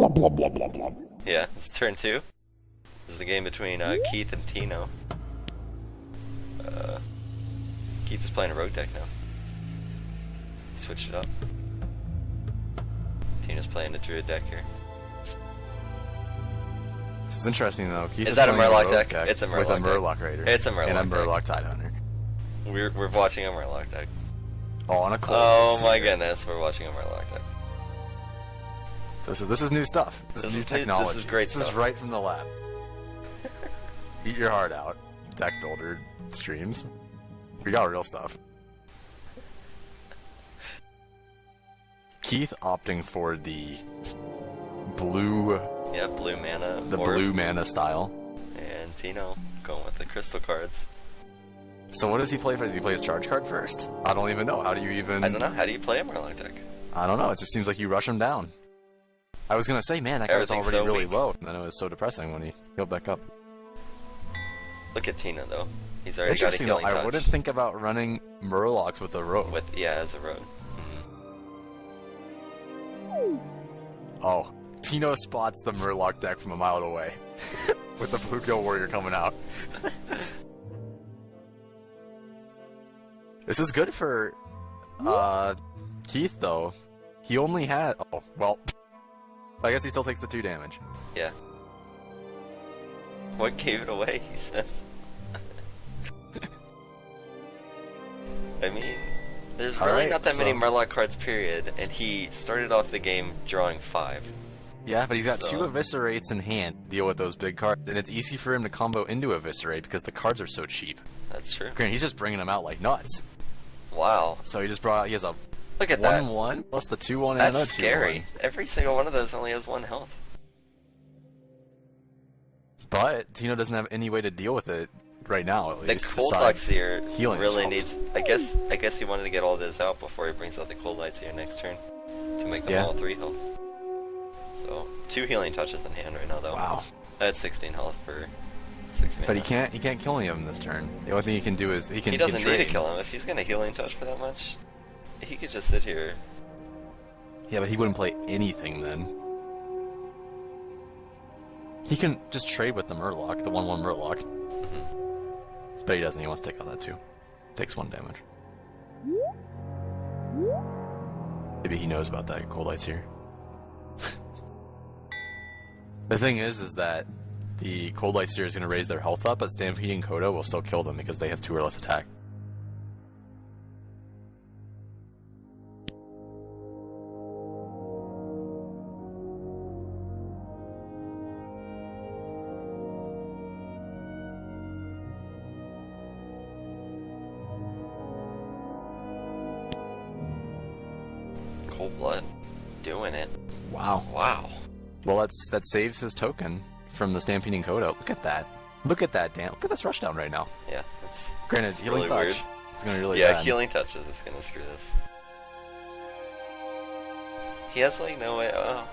Blah, blah, blah, blah, blah. Yeah, it's turn 2. This is a game between Keith and Tino. Keith is playing a rogue deck now. Switch it up. Tino's playing a druid deck here. This is interesting though. Keith is that a playing Murloc deck? It's a Murloc with a deck. Murloc Raider. It's a Murloc and a deck. Murloc Tidehunter. We're watching a Murloc deck. Oh, on a cold. Oh my goodness, we're watching a Murloc deck. This is new stuff. This is new technology. This is great This stuff. is right from the lab. Eat your heart out. Deck builder streams. We got real stuff. Keith opting for the blue. Yeah, blue mana. The blue mana style. And Tino going with the crystal cards. So what does he play? Does he play his charge card first? I don't even know. How do you even... I don't know. How do you play a Murloc deck? I don't know. It just seems like you rush him down. I was going to say, man, that guy was already so really weak. low. And then it was so depressing when he healed back up. Look at Tino, though. He's already got a Interesting, though. healing I touch. wouldn't think about running Murlocs with a rogue. As a rogue. Oh. Tino spots the Murloc deck from a mile away. With the Bluegill Warrior coming out. This is good for Keith, though. He only had... Oh, well... I guess he still takes the 2 damage. Yeah. What gave it away, he said. I mean, there's really not that many Murloc cards, period, and he started off the game drawing 5. Yeah, but he's got 2 Eviscerates in hand to deal with those big cards, and it's easy for him to combo into Eviscerate because the cards are so cheap. That's true. Granted, he's just bringing them out like nuts. Wow. So he just brought out, he has a Look at that. 1/1 plus the 2/1 and That's another 2/1. scary. Every single one of those only has 1 health. But Tino doesn't have any way to deal with it right now, at least. The Cold Light Seer healing really himself. needs... I guess he wanted to get all this out before he brings out the Cold Light Seer next turn. To make them all 3 health. So, 2 healing touches in hand right now, though. Wow. That's 16 health for 6 mana. But he can't kill any of them this turn. The only thing he can do is he doesn't need to trade. kill him. If he's gonna healing touch for that much, he could just sit here. Yeah, but he wouldn't play anything then. He can just trade with the Murloc, the 1/1 Murloc. Mm-hmm. But he doesn't. He wants to take out that 2. Takes 1 damage. Maybe he knows about that Cold Lights here. The thing is that the Cold Light Seer is going to raise their health up, but Stampeding Kodo will still kill them because they have 2 or less attack. Cold Blood. Doing it. Wow. Wow. Well, that saves his token from the Stampeding Kodo. Look at that. Look at that, Dan. Look at this rushdown right now. Yeah, it's Granted, healing really touch. weird. It's going to be really Yeah, bad. healing touches is gonna screw this. He has like no way. Oh.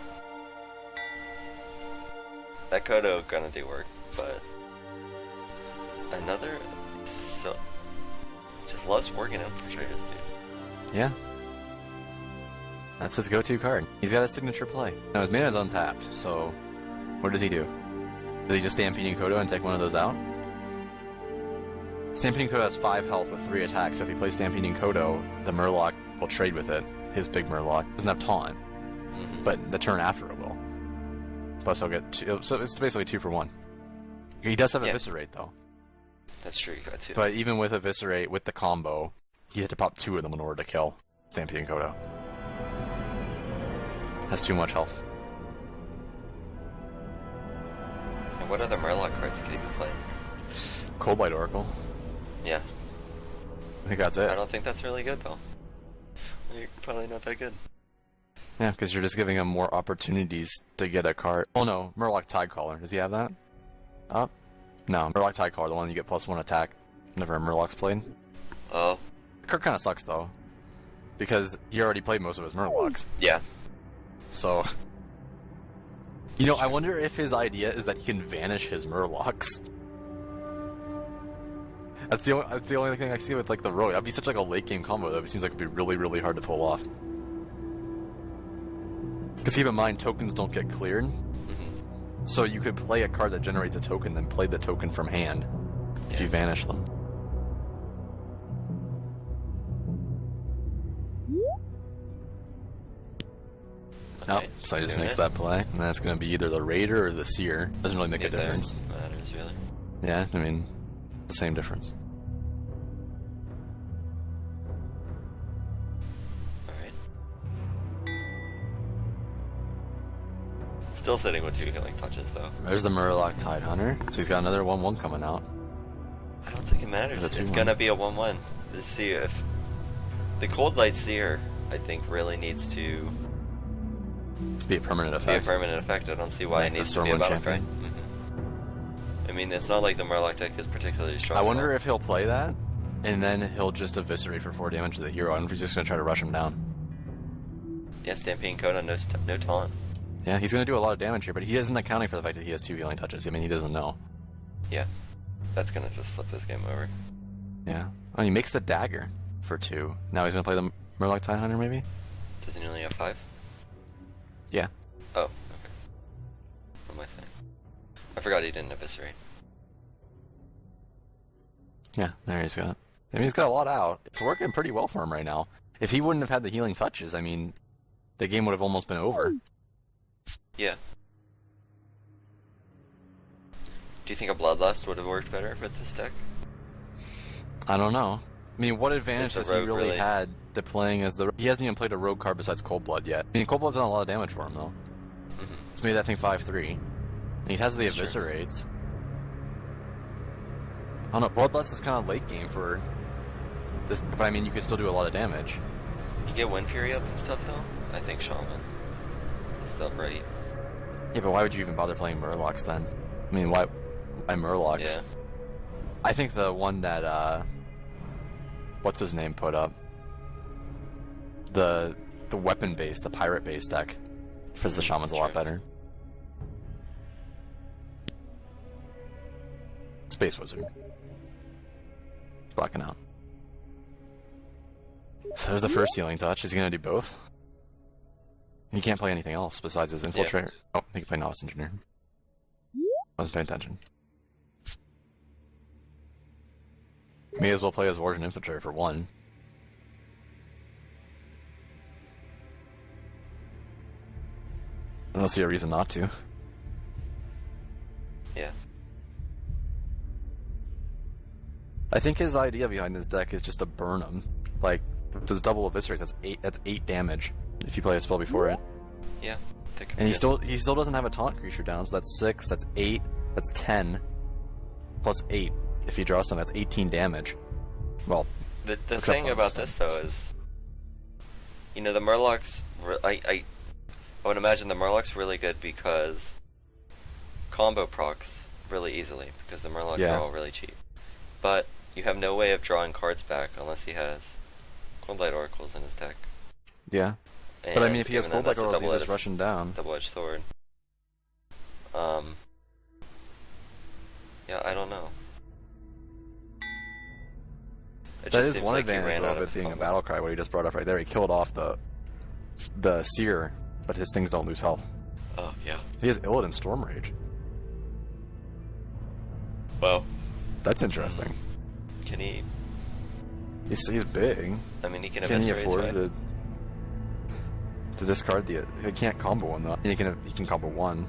That Kodo gonna do work, but another just loves working Infiltrators, dude. Yeah. That's his go-to card. He's got a signature play. Now, his mana's untapped, so what does he do? Does he just Stampeding Kodo and take one of those out? Stampeding Kodo has 5 health with 3 attacks, so if he plays Stampeding Kodo, the Murloc will trade with it. His big Murloc doesn't have Taunt, but the turn after it will. Plus he'll get 2, so it's basically 2 for 1. He does have Eviscerate, though. That's true, you got 2. But even with Eviscerate, with the combo, he had to pop 2 of them in order to kill Stampeding Kodo. Has too much health. And what other Murloc cards could he be playing? Cold Light Oracle. Yeah. I think that's it. I don't think that's really good, though. You're probably not that good. Yeah, because you're just giving him more opportunities to get a card. Oh no, Murloc Tidecaller. Does he have that? Up? No, Murloc Tidecaller, the one you get +1 attack whenever a Murloc's played. Oh. The card kind of sucks, though. Because he already played most of his Murlocs. Yeah. So... You know, I wonder if his idea is that he can vanish his Murlocs. That's the only thing I see with like the rogue. That'd be such like a late game combo. That seems like it'd be really, really hard to pull off. Because Because keep in mind, tokens don't get cleared. So you could play a card that generates a token, then play the token from hand if you vanish them. Okay, oh, so he just makes that play, and that's going to be either the Raider or the Seer. Doesn't really make a difference. Matters, really. Yeah, I mean, the same difference. Still sitting with 2 healing touches, though. There's the Murloc Tidehunter. So he's got another 1/1 coming out. I don't think it matters. It's gonna be a 1/1. Let's see if the Cold Light Seer, I think, really needs to be a permanent effect. I don't see why it needs to be a battle cry. I mean, it's not like the Murloc deck is particularly strong. I wonder if he'll play that, and then he'll just eviscerate for 4 damage to the hero, and we're just gonna try to rush him down. Yeah, Stampede Coda, no taunt. Yeah, he's going to do a lot of damage here, but he isn't accounting for the fact that he has 2 healing touches. I mean, he doesn't know. Yeah, that's going to just flip this game over. Yeah. Oh, he makes the dagger for 2. Now he's going to play the Murloc Tidehunter, maybe? Doesn't he only have 5? Yeah. Oh, okay. What am I saying? I forgot he didn't eviscerate. Yeah, there he's got. I mean, he's got a lot out. It's working pretty well for him right now. If he wouldn't have had the healing touches, I mean, the game would have almost been over. Yeah. Do you think a Bloodlust would have worked better with this deck? I don't know. I mean, what advantage has he really had to playing as the... He hasn't even played a rogue card besides Cold Blood yet. I mean, Cold Blood's done a lot of damage for him, though. It's made that thing 5/3. And he has the Eviscerates. I don't know, Bloodlust is kind of late game for this, but I mean, you can still do a lot of damage. You get Wind Fury up and stuff, though? I think Shaman is still right. Yeah, but why would you even bother playing Murlocs then? I mean, why Murlocs? Yeah. I think the one that, what's his name put up? The weapon-based, the pirate-based deck for the Shaman's a lot better. Space Wizard. Blocking out. So there's the first healing touch. Is he going to do both? He can't play anything else besides his Infiltrator. Yeah. Oh, he can play Novice Engineer. Wasn't paying attention. May as well play as Origin Infiltrator for 1. I don't see a reason not to. Yeah. I think his idea behind this deck is just to burn him. Like, with his double eviscerates, that's 8 damage if you play a spell before it. Yeah. And he still doesn't have a taunt creature down, so that's 6, that's 8, that's 10, plus 8. If he draws some, that's 18 damage. Well, the thing about this, though, is, you know, the Murlocs, I would imagine the Murloc's really good because combo procs really easily, because the Murlocs are all really cheap. But you have no way of drawing cards back unless he has Cold Light Oracles in his deck. Yeah. And but I mean, if he has Cold Light Oracles, he's just rushing down. Double-edged sword. Yeah, I don't know. That is one advantage of it being a battle cry, what he just brought up right there. He killed off the Seer, but his things don't lose health. Oh, yeah. He has Illidan Storm Rage. Well, that's interesting. Can he... He's big. I mean, he can he afford to discard the... He can't combo him, though. He can combo 1.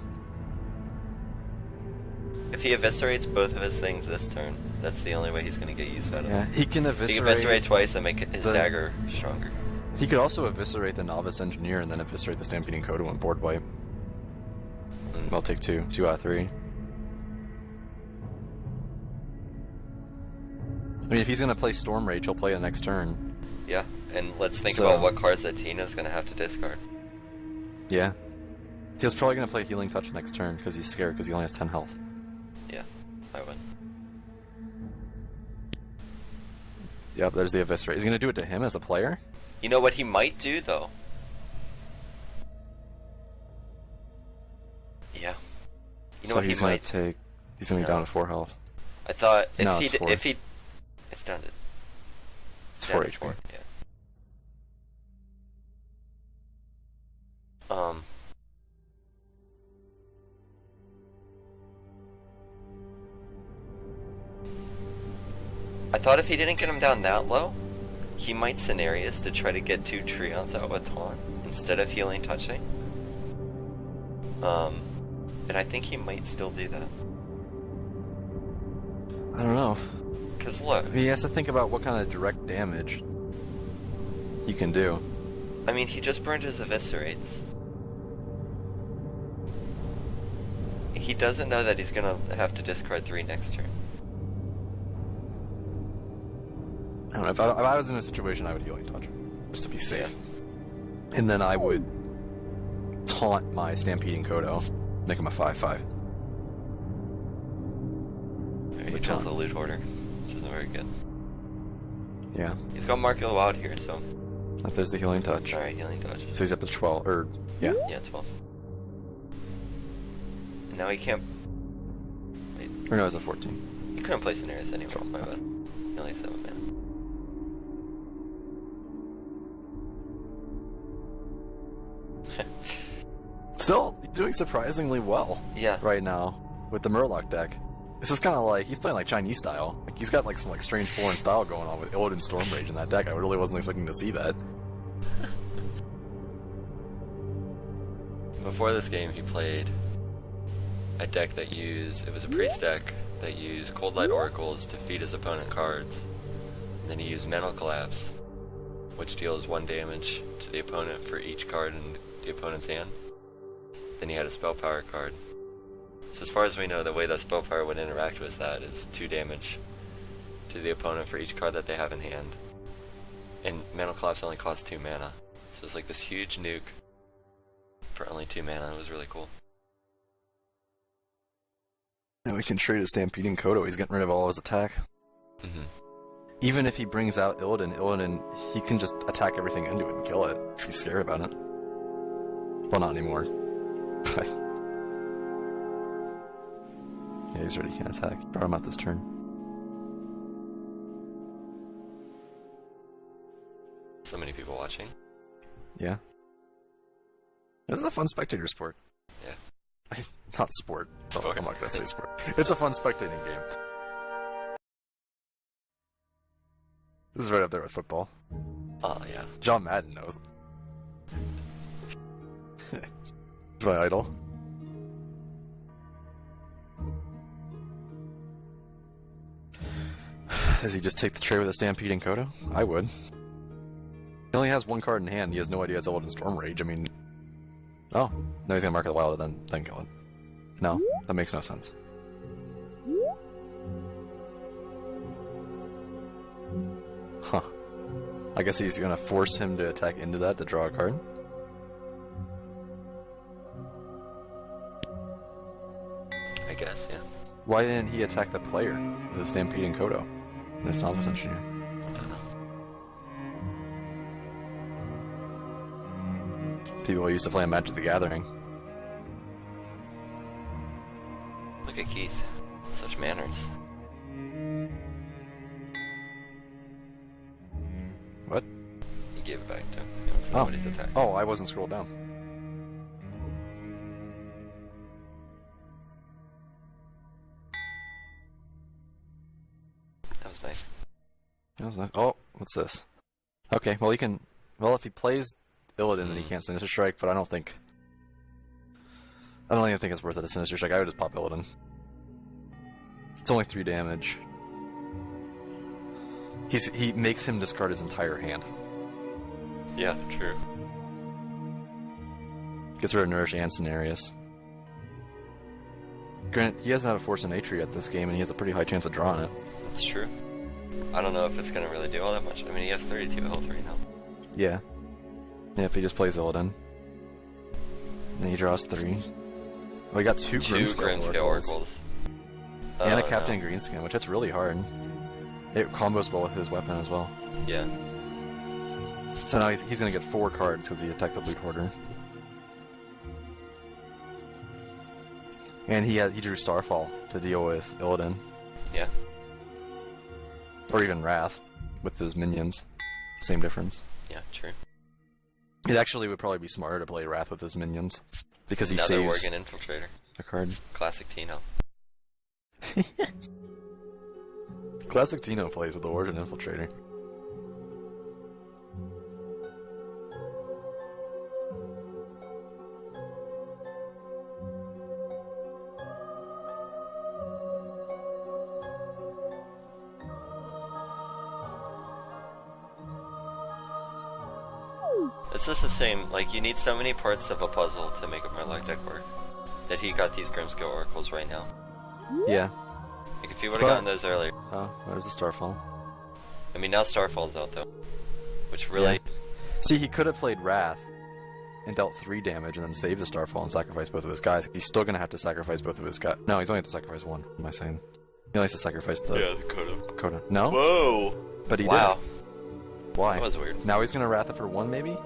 If he eviscerates both of his things this turn, that's the only way he's going to get use out of it. Yeah, he can eviscerate twice and make his dagger stronger. He could also eviscerate the Novice Engineer and then eviscerate the Stampeding Coda and board wipe. I'll take 2. 2 out of 3. I mean, if he's going to play Storm Rage, he'll play it next turn. Yeah, and let's think about what cards that Tina's going to have to discard. Yeah. He's probably going to play Healing Touch next turn because he's scared because he only has 10 health. Yeah, I would. Yep, there's the Eviscerate. He's going to do it to him as a player? You know what he might do, though? Yeah. You know so what he's going to take... He's going to be down to 4 health. I thought if he... It's down to... It's 4 HP. Yeah. I thought if he didn't get him down that low, he might Scenarios to try to get 2 Treants out with Taunt instead of healing touching. And I think he might still do that. I don't know. Because look, He has to think about what kind of direct damage he can do. I mean, he just burned his Eviscerates. He doesn't know that he's gonna have to discard 3 next turn. I don't know. If I was in a situation, I would healing touch, just to be safe. And then I would taunt my Stampeding Kodo, make him a 5/5. He kills the Loot Hoarder, which isn't very good. Yeah. He's got Mark the Wild here, so... If there's the healing touch. Alright, healing touch. So he's up to 12, or... Yeah. Yeah, 12. And now he can't... Wait. Or no, it's a 14. He couldn't play Scenarios anyway, my bad. He only has 7 mana. Still doing surprisingly well. Yeah. Right now with the Murloc deck. This is kind of like he's playing like Chinese style. Like he's got like some like strange foreign style going on with Illidan Stormrage in that deck. I really wasn't expecting to see that. Before this game, he played a deck that used, it was a priest deck that used Cold Light Oracles to feed his opponent cards. And then he used Mental Collapse, which deals 1 damage to the opponent for each card in the opponent's hand. Then he had a Spell Power card. So as far as we know, the way that Spell Power would interact with that is 2 damage to the opponent for each card that they have in hand. And Mental Collapse only costs 2 mana. So it's like this huge nuke for only 2 mana. It was really cool. Now we can trade his Stampeding Kodo. He's getting rid of all his attack. Mm-hmm. Even if he brings out Illidan, he can just attack everything into it and kill it if he's scared about it. Well, not anymore. Yeah, he's already can't attack. Brought him out this turn. So many people watching. Yeah. This is a fun spectator sport. Yeah. Not sport. Oh, I'm not gonna say sport. It's a fun spectating game. This is right up there with football. Oh, yeah. John Madden knows. It's my idol. Does he just take the trade with a Stampeding Kodo? I would. He only has 1 card in hand. He has no idea it's Illidan Stormrage. I mean... Oh. No, he's gonna Mark of the Wild and then kill it. No, that makes no sense. Huh. I guess he's gonna force him to attack into that to draw a card. I guess, yeah. Why didn't he attack the player with the Stampeding Kodo in his Novice Engineer? I don't know. People used to play Magic the Gathering. Look at Keith. Such manners. What? He gave it back to him. He wants to know what he's attacking. Oh, I wasn't scrolled down. That was nice. I was like, oh, what's this? Okay, well, he can... Well, if he plays Illidan, then he can't Sinister Strike, but I don't even think it's worth it, a Sinister Strike. I would just pop Illidan. It's only 3 damage. He makes him discard his entire hand. Yeah, true. Gets rid of Nourish and Scenarios. Granted, he hasn't had a Force of Nature yet this game, and he has a pretty high chance of drawing it. That's true. I don't know if it's going to really do all that much. I mean, he has 32 health right now. Yeah. Yeah, if he just plays Illidan. Then he draws 3. Oh, he got 2 Grimscale Oracles. And a Captain Greenskin, which hits really hard. It combos well with his weapon as well. Yeah. So now he's going to get 4 cards because he attacked the Loot Hoarder. And he drew Starfall to deal with Illidan. Yeah. Or even Wrath with his minions. Same difference. Yeah, true. It actually would probably be smarter to play Wrath with his minions. Because he Another saves Worgen Infiltrator. a card. Classic Tino. Classic Tino plays with the Origin Infiltrator. It's just the same, like, you need so many parts of a puzzle to make a Murloc deck work. That he got these Grimscale Oracles right now. Yeah. Like, if he would've gotten those earlier. Oh, there's the Starfall. I mean, now Starfall's out, though. Which really... Yeah. See, he could have played Wrath and dealt 3 damage and then saved the Starfall and sacrificed both of his guys. He's still gonna have to sacrifice both of his guys. No, he's only have to sacrifice 1, what am I saying? He only has to sacrifice the... Yeah, the Coda. No? Whoa! But he wow. did. Why? That was weird. Now he's gonna Wrath it for 1, maybe?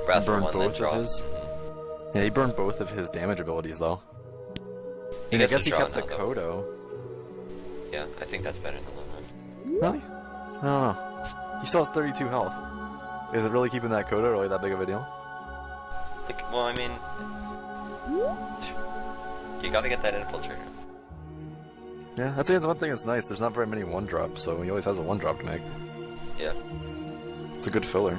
Wrath for burn 1, both then of draw. his... Yeah, he burned both of his damage abilities, though. He I gets guess to he draw kept the now, though. Kodo. Yeah, I think that's better in the long run. Really? I don't know. He still has 32 health. Is it really keeping that Kodo really that big of a deal? Like, well, I mean... You gotta get that Infiltrator. Yeah, I'd say it's one thing that's nice. There's not very many 1-drops, so he always has a 1-drop to make. Yeah. It's a good filler.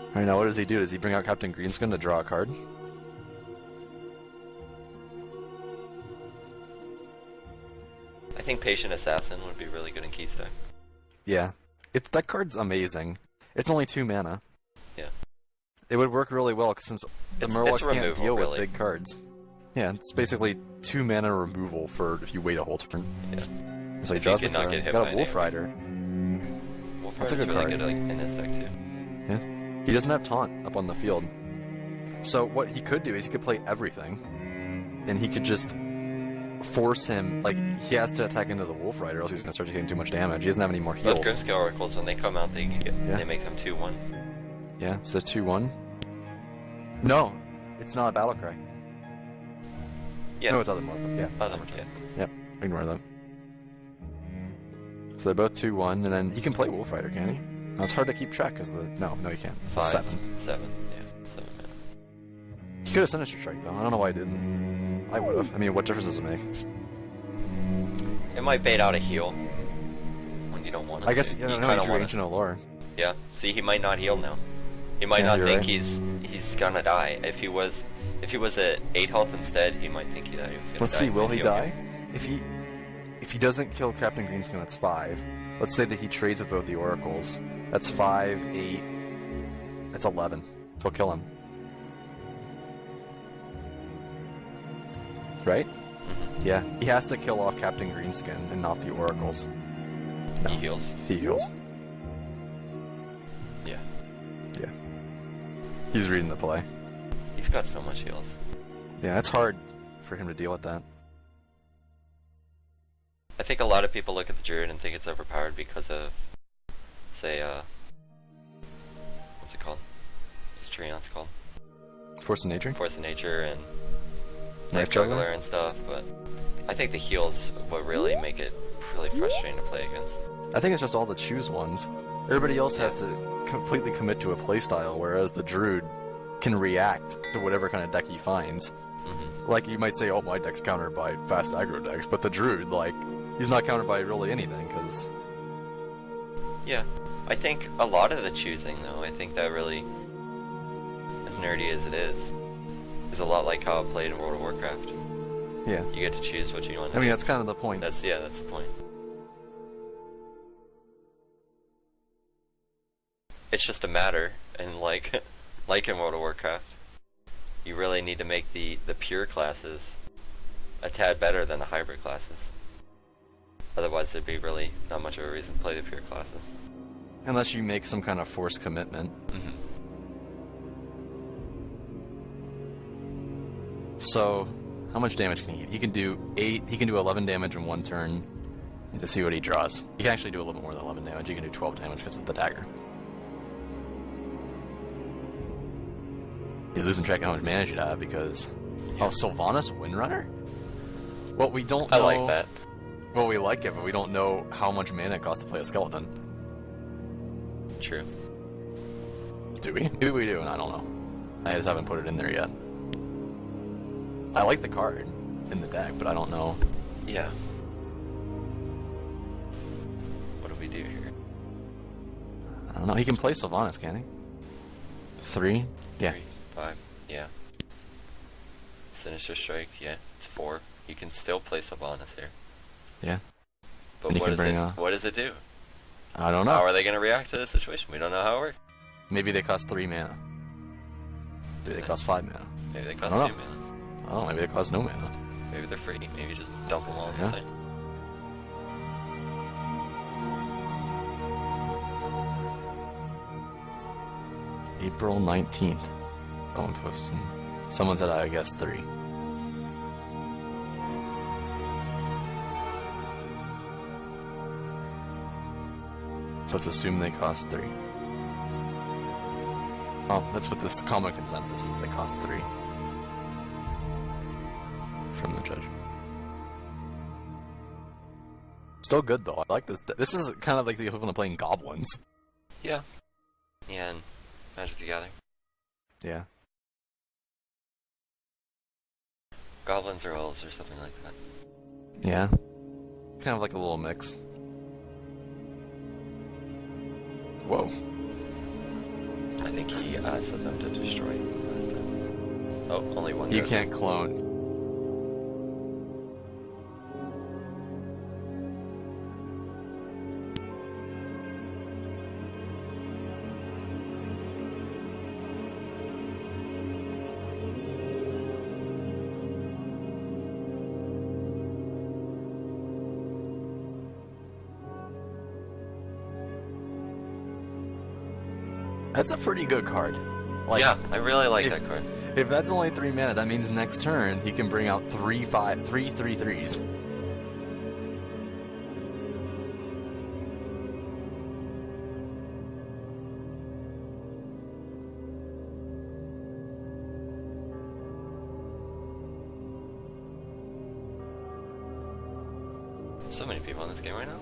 Alright, now what does he do? Does he bring out Captain Greenskin to draw a card? I think Patient Assassin would be really good in Keith's deck. Yeah. That card's amazing. It's only 2 mana. Yeah. It would work really well, since the It's Murlocs can't removal, deal really. with big cards. Yeah, it's basically 2 mana removal for if you wait a whole turn. Yeah. So he If draws you the cannot card. get hit Got by a an Wolf AoE. Rider. Wolf That's a Rider's good really card. good like, in his deck, too. Yeah. He doesn't have taunt up on the field. So what he could do is he could play everything, and he could just force him, like, he has to attack into the Wolf Rider, or else he's gonna start getting too much damage. He doesn't have any more Those heals. Grimscale Oracles, when they come out, they make them 2-1. Yeah, so 2-1. No, it's not a battle cry. Yeah. No, it's other more. Yeah. Other, yeah. Yep, ignore them. So they're both 2-1, and then he can play Wolf Rider, can he? No, it's hard to keep track, because the... No, he can't. 5. It's 7. 7, yeah. 7 mana. He could have Sinister Strike, though. I don't know why he didn't. I would have. I mean, what difference does it make? It might bait out a heal. When you don't want it. I guess, to. I don't know, kinda he drew wanna- Ancient Allure. Yeah. See, he might not heal now. He might Yeah, not you're think right. he's gonna die. If he was at 8 health instead, he might think that he was gonna Let's die. see, will he Heal. die? If he doesn't kill Captain Greenskin, that's 5. Let's say that he trades with both the Oracles. That's 5, 8. That's 11. He'll kill him. Right? Mhm. Yeah. He has to kill off Captain Greenskin and not the Oracles. No. He heals. He heals. Yeah. Yeah. He's reading the play. He's got so much heals. Yeah, it's hard for him to deal with that. I think a lot of people look at the Druid and think it's overpowered because of, say, what's it called? What's Treant's called? Force of Nature? Force of Nature and Knife Knife Juggler and stuff, but I think the heals would really make it really frustrating to play against. I think it's just all the choose ones. Everybody else has to completely commit to a playstyle, whereas the Druid can react to whatever kind of deck he finds. Mm-hmm. Like, you might say, oh, my deck's countered by fast aggro decks, but the Druid, like, he's not countered by really anything, because... Yeah, I think a lot of the choosing, though, I think that really, as nerdy as it is a lot like how it played in World of Warcraft. Yeah. You get to choose what you want to I mean, do. that's kind of the point. That's the point. It's just a matter, and like in World of Warcraft, you really need to make the pure classes a tad better than the hybrid classes. Otherwise, there'd be really not much of a reason to play the pure classes. Unless you make some kind of forced commitment. Mm-hmm. So, how much damage can he get? He can do 8, he can do 11 damage in 1 turn to see what he draws. He can actually do a little bit more than 11 damage. He can do 12 damage because of the dagger. He's losing track of how much mana you have because... Oh, Sylvanas Windrunner? Well, we don't know... I like that. Well, we like it, but we don't know how much mana it costs to play a skeleton. True. Do we? Maybe we do, and I don't know. I just haven't put it in there yet. I like the card in the deck, but I don't know. Yeah. do here? I don't know. He can play Sylvanas, can he? 3? Yeah. 3, 5, yeah. Sinister Strike, yeah. It's 4. You can still play Sylvanas here. Yeah. But what does it do? I don't know. How are they going to react to this situation? We don't know how it works. Maybe they cost 3 mana. Maybe they cost 5 mana. Maybe they cost 2 mana. I don't know. Maybe they cost no mana. Maybe they're free. Maybe just dump them all in the thing. April 19th. Someone posted. Someone said, I guess 3. Let's assume they cost 3. Oh, that's what this common consensus is. They cost 3. From the judge. Still good though. I like this. This is kind of like the equivalent of playing goblins. Yeah. Yeah, and Magic the Gathering. Yeah. Goblins or elves or something like that. Yeah. Kind of like a little mix. Whoa. I think he set them to destroy last time. Oh, only one. You can't clone. That's a pretty good card. Like, yeah, I really like that card. If that's only 3 mana, that means next turn he can bring out 3 3/3s. So many people in this game right now.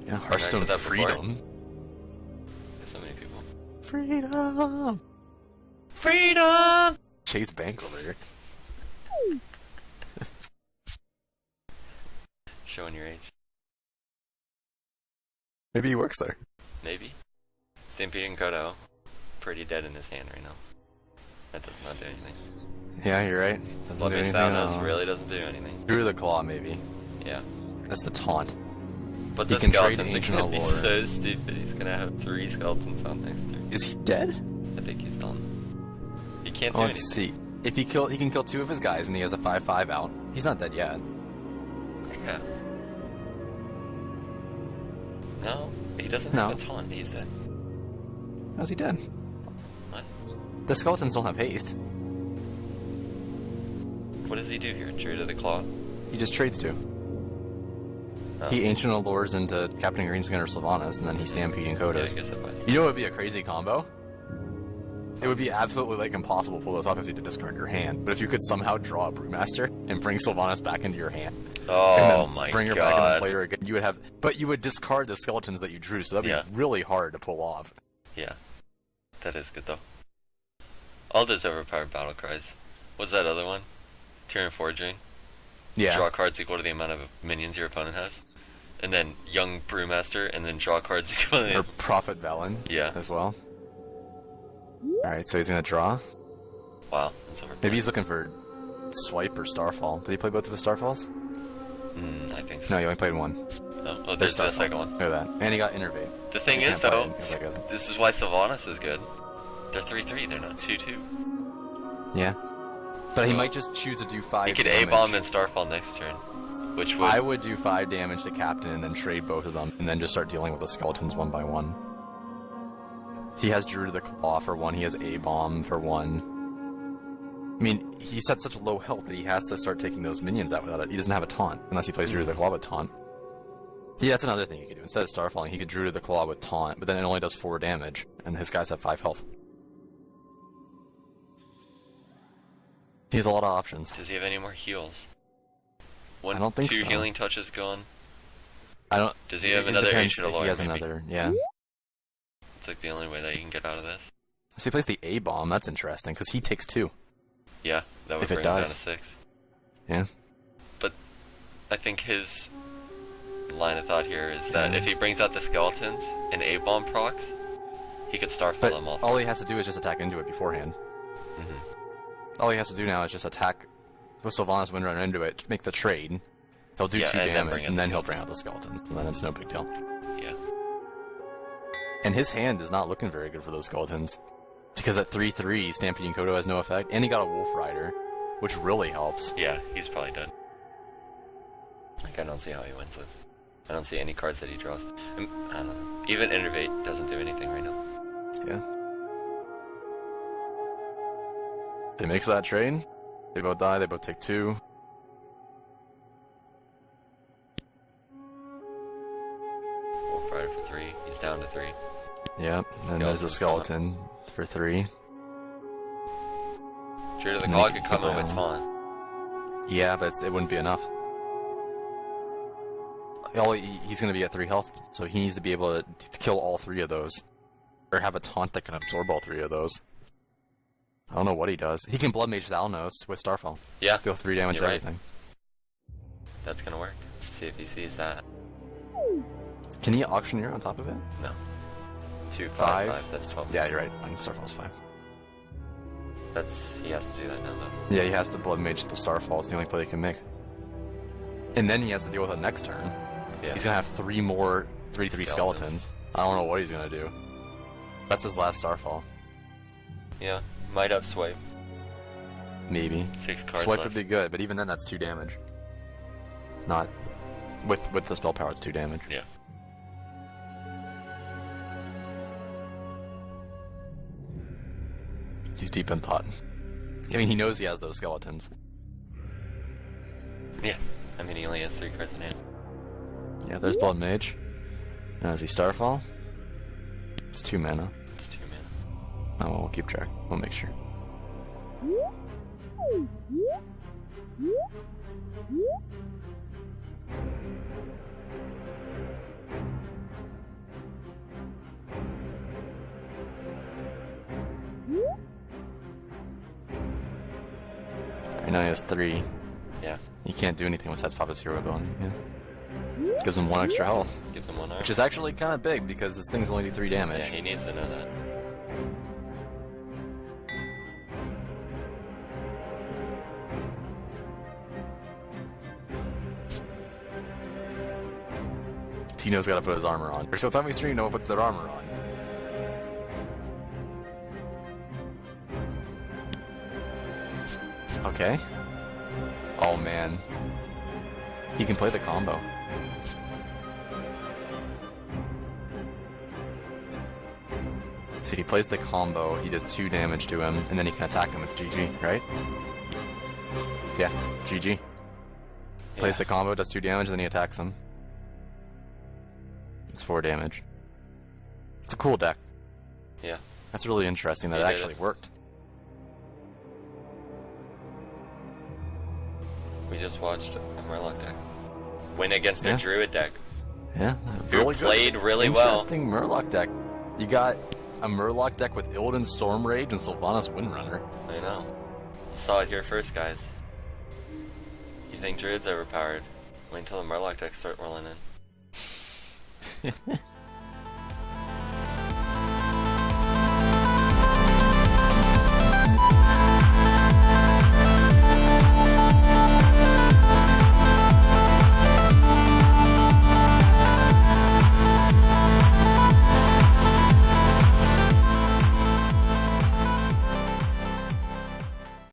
Yeah, Hearthstone Freedom. There's so many people. Freedom! Freedom! Chase Bank over here. Showing your age. Maybe he works there. Maybe. Stampeding Kodo. Pretty dead in his hand right now. That does not do anything. Yeah, you're right. Doesn't do anything at all. Really doesn't do anything. Drew the Claw, maybe. Yeah. That's the taunt. But he the can trade skeletons are Ancient gonna be Allure. so stupid. He's gonna have 3 skeletons on next turn. Is he dead? I think he's done. He can't do Let's anything. see. If he can kill 2 of his guys, and he has a 5/5 out. He's not dead yet. Yeah. No, he doesn't No. have a taunt. He's dead. How's he dead? What? The skeletons don't have haste. What does he do here? Druid of the Claw? He just trades 2. Oh. He Ancient Allures into Captain Greenskin or Sylvanas, and then he Stampeding Yeah, Kodos. I guess that buys. You know what would be a crazy combo? It would be absolutely like impossible to pull this off because you had to discard your hand. But if you could somehow draw a Brewmaster and bring Sylvanas back into your hand, Oh and then my bring her god. back in the player again, you would have. But you would discard the skeletons that you drew, so that'd be really hard to pull off. Yeah. That is good though. All those overpowered battle cries. What's that other one? Tyrion Forging. Yeah. Draw cards equal to the amount of minions your opponent has. And then Young Brewmaster, and then draw cards equal to Or Prophet Velen. Yeah. As well. Alright, so he's gonna draw. Wow, that's overpowered. Maybe he's looking for Swipe or Starfall. Did he play both of his Starfalls? I think so. No, he only played 1. Oh, there's the second one. Look at that. And he got Innervate. The thing He is, can't play though, it 'cause that goes- this is why Sylvanas is good. They're 3/3, they're not 2/2. Yeah. But he So- might just choose to do 5 He could damage. A-bomb and Starfall next turn. Which would... I would do 5 damage to Captain and then trade both of them, and then just start dealing with the skeletons one by one. He has Druid of the Claw for 1, he has A-Bomb for 1. I mean, he's at such low health that he has to start taking those minions out without it. He doesn't have a taunt, unless he plays Druid of the Claw with taunt. Yeah, that's another thing he could do. Instead of Starfalling, he could Druid of the Claw with taunt, but then it only does 4 damage, and his guys have 5 health. He has a lot of options. Does he have any more heals? I don't think 2 so. healing touches gone. I don't. Does he have it another depends Ancient if he Allure, has maybe? another, yeah. It's like the only way that you can get out of this. So he plays the A-Bomb, that's interesting, because he takes 2. Yeah, that would If it bring him down dies. to 6. Yeah. But I think his line of thought here is that if he brings out the skeletons and A-bomb procs, he could Starfall But them all. all he has to do is just attack into it beforehand. All he has to do now is just attack with Sylvanas Windrunner into it, make the trade. He'll do 2 damage, and then he'll bring out the skeletons, and then it's no big deal. Yeah. And his hand is not looking very good for those skeletons. Because at 3/3, Stampeding Kodo has no effect, and he got a Wolf Rider, which really helps. Yeah, he's probably dead. Like, I don't see how he wins this. I don't see any cards that he draws. I don't know. Even Innervate doesn't do anything right now. Yeah. He makes that trade. They both die, they both take 2. Wolf Rider for 3. He's down to 3. Yep, and there's a skeleton for 3. Druid of the Cog could come in with Taunt. Yeah, but it wouldn't be enough. He's going to be at 3 health, so he needs to be able to kill all 3 of those. Or have a taunt that can absorb all 3 of those. I don't know what he does. He can Blood Mage Thalnos with Starfall. Yeah. Deal 3 damage to everything. That's going to work. See if he sees that. Can he Auctioneer on top of it? No. 2, 5. 5. That's 12. Yeah, you're right. Starfall's 5. He has to do that now, though. Yeah, he has to Blood Mage the Starfall. It's the only play he can make. And then he has to deal with it next turn. Yeah. He's gonna have 3 more 3/3 skeletons. I don't know what he's gonna do. That's his last Starfall. Yeah. Might have Swipe. Maybe. 6 cards Swipe left. would be good, but even then that's 2 damage. Not... With the spell power, it's 2 damage. Yeah. He's deep in thought. I mean, he knows he has those skeletons. Yeah. I mean, he only has 3 cards in hand. Yeah, there's Blood Mage. Now, is he Starfall? It's 2 mana. It's 2 mana. Oh, well, we'll keep track. We'll make sure. Right now he has 3. Yeah. He can't do anything besides pop his hero ability. Yeah. Gives him 1 extra health. Gives him 1 arm. Which is actually kind of big because this thing's only do 3 damage. Yeah, he needs to know that. Tino's got to put his armor on. So time we stream, no one puts their armor on. Okay. Oh man. He can play the combo. See, he plays the combo, he does 2 damage to him, and then he can attack him. It's GG, right? Yeah, GG. Plays the combo, does 2 damage, then he attacks him. It's 4 damage. It's a cool deck. Yeah. That's really interesting that it actually worked. We just watched a Murloc deck win against a Druid deck. Yeah, Really played really well. Interesting Murloc deck. You got a Murloc deck with Illidan Storm Rage and Sylvanas Windrunner. I know. You saw it here first, guys. You think Druid's overpowered? Wait until the Murloc decks start rolling in.